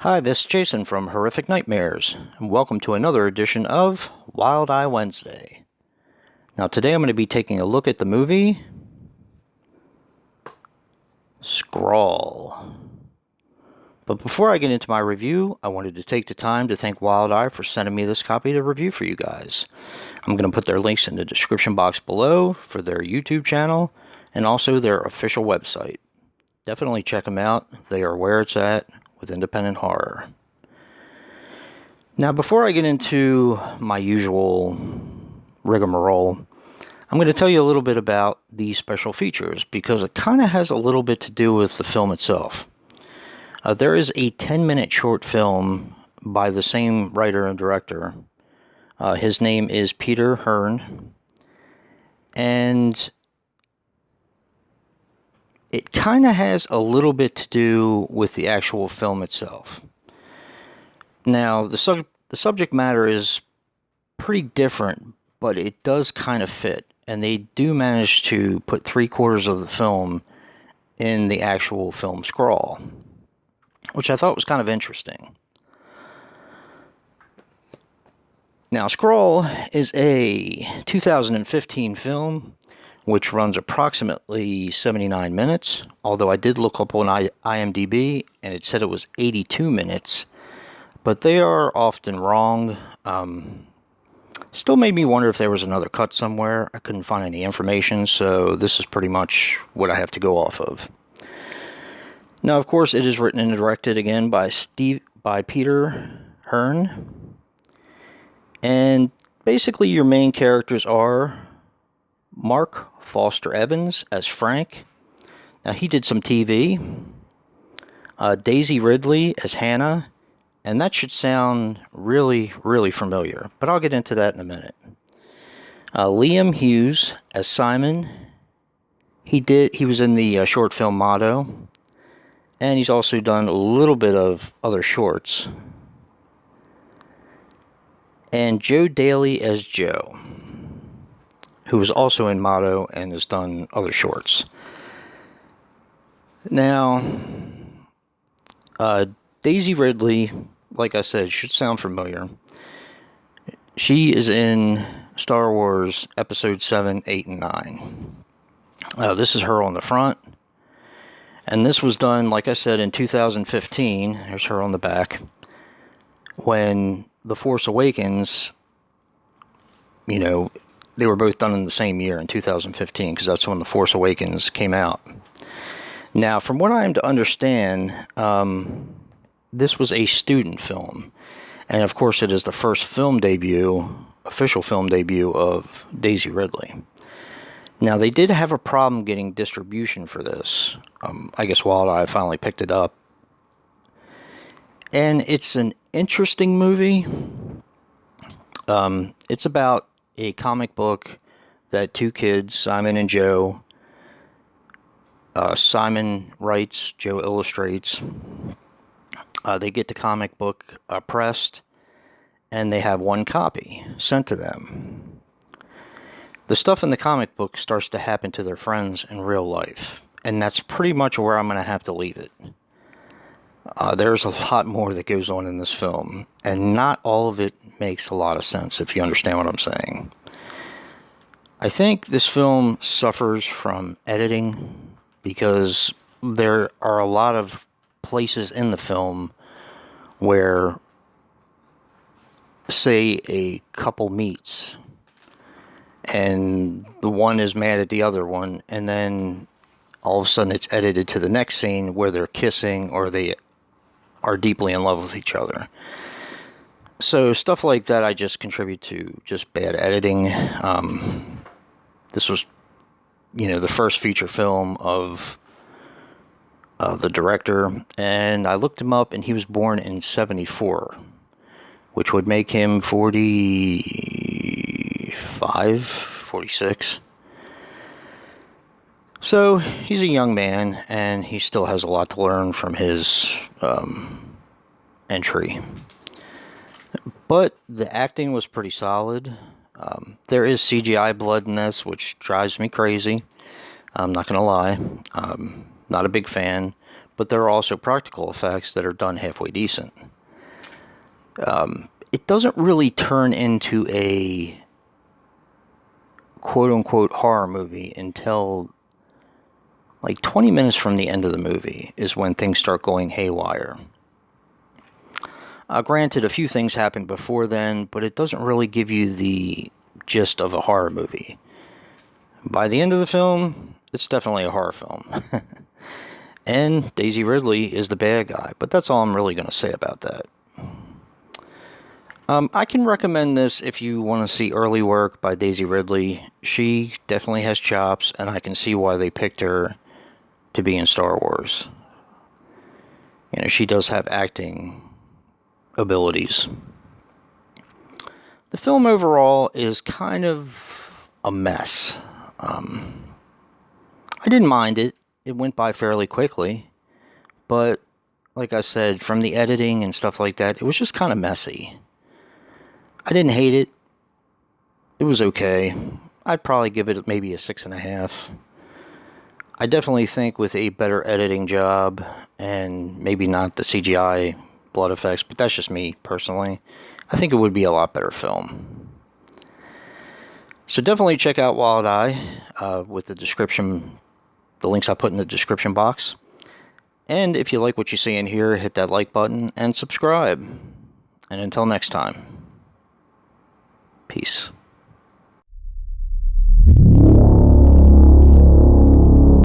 Hi, this is Jason from Horrific Nightmares, and welcome to another edition of Wild Eye Wednesday. Now, today I'm going to be taking a look at the movie Scrawl. But before I get into my review, I wanted to take the time to thank Wild Eye for sending me this copy to review for you guys. I'm going to put their links in the description box below for their YouTube channel and also their official website. Definitely check them out. They are where it's at with independent horror. Now, before I get into my usual rigmarole, I'm going to tell you a little bit about these special features because it kind of has a little bit to do with the film itself. There is a 10-minute short film by the same writer and director. His name is Peter Hearn, and it kind of has a little bit to do with the actual film itself. Now, the subject matter is pretty different, but it does kind of fit, and they do manage to put 3/4 of the film in the actual film Scrawl, which I thought was kind of interesting. Now, Scrawl is a 2015 film which runs approximately 79 minutes, although I did look up on IMDb and it said it was 82 minutes, but they are often wrong. Still made me wonder if there was another cut somewhere. I couldn't find any information, so this is pretty much what I have to go off of. Now, of course, it is written and directed again by Peter Hearn. And basically your main characters are Mark Foster Evans as Frank. Now, he did some TV. Daisy Ridley as Hannah. And that should sound really, really familiar, but I'll get into that in a minute. Liam Hughes as Simon. He was in the short film Motto, and he's also done a little bit of other shorts. And Joe Daly as Joe, who was also in Motto and has done other shorts. Now, Daisy Ridley, like I said, should sound familiar. She is in Star Wars Episode 7, 8, and 9. This is her on the front. And this was done, like I said, in 2015. There's her on the back. When The Force Awakens, they were both done in the same year, in 2015, because that's when The Force Awakens came out. Now, from what I am to understand, this was a student film, and of course it is the first official film debut of Daisy Ridley. Now, they did have a problem getting distribution for this. I guess Wild Eye finally picked it up. And it's an interesting movie. It's about a comic book that two kids, Simon and Joe, Simon writes, Joe illustrates. They get the comic book pressed, and they have one copy sent to them. The stuff in the comic book starts to happen to their friends in real life, and that's pretty much where I'm going to have to leave it. There's a lot more that goes on in this film, and not all of it makes a lot of sense, if you understand what I'm saying. I think this film suffers from editing because there are a lot of places in the film where, say, a couple meets and the one is mad at the other one, and then all of a sudden it's edited to the next scene where they're kissing or they are deeply in love with each other. So stuff like that I just contribute to just bad editing. This was, the first feature film of the director, and I looked him up, and he was born in 1974, which would make him 45, 46. So he's a young man, and he still has a lot to learn from his entry. But the acting was pretty solid. There is CGI blood in this, which drives me crazy. I'm not going to lie. Not a big fan, but there are also practical effects that are done halfway decent. It doesn't really turn into a quote-unquote horror movie until like 20 minutes from the end of the movie is when things start going haywire. Granted, a few things happened before then, but it doesn't really give you the gist of a horror movie. By the end of the film, it's definitely a horror film. And Daisy Ridley is the bad guy, but that's all I'm really going to say about that. I can recommend this if you want to see early work by Daisy Ridley. She definitely has chops, and I can see why they picked her to be in Star Wars. You know, she does have acting abilities. The film overall is kind of a mess. I didn't mind it. It went by fairly quickly. But, like I said, from the editing and stuff like that, it was just kind of messy. I didn't hate it. It was okay. I'd probably give it maybe a 6.5. I definitely think with a better editing job, and maybe not the CGI blood effects, but that's just me personally, I think it would be a lot better film. So definitely check out Wild Eye with the description, the links I put in the description box. And if you like what you see in here, hit that like button and subscribe. And until next time, peace.